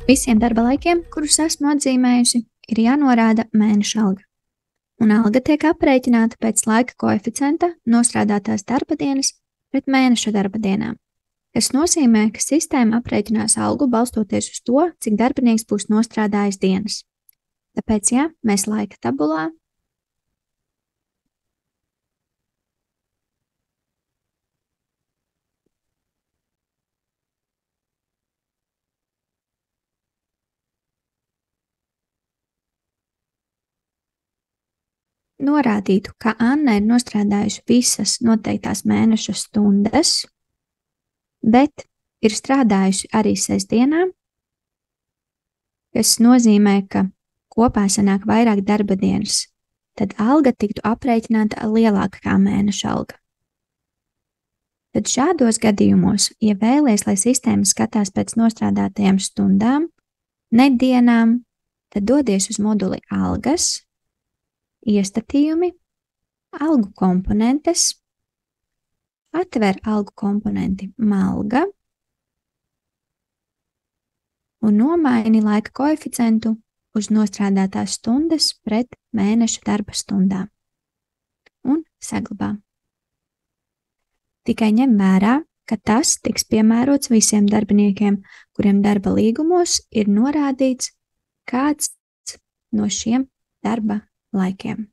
Visiem darba laikiem, kurus esmu atzīmējusi, ir jānorāda mēneša alga. Un alga tiek aprēķināta pēc laika koeficienta nostrādātās darba dienas pret mēneša darba dienām, kas nozīmē, ka sistēma aprēķinās algu balstoties uz to, cik darbinieks būs nostrādājis dienas. Tāpēc, ja mēs laika tabulā norādītu, ka Anna ir nostrādājusi visas noteiktās mēneša stundas, bet ir strādājusi arī sestdienā, kas nozīmē, ka kopā sanāk vairāk darba dienas, tad alga tiktu aprēķināta lielāka kā mēneša alga. Tad šādos gadījumos, ja vēlies, lai sistēma skatās pēc nostrādātajām stundām, ne dienām, tad dodies uz moduli algas, iestatījumi, algu komponentes, atver algu komponenti malga un nomaini laika koeficientu uz nostrādātās stundas pret mēneša darba stundām un saglabā. Tikai ņem vērā, ka tas tiks piemērots visiem darbiniekiem, kuriem darba līgumos ir norādīts kāds no šiem darba laikiem.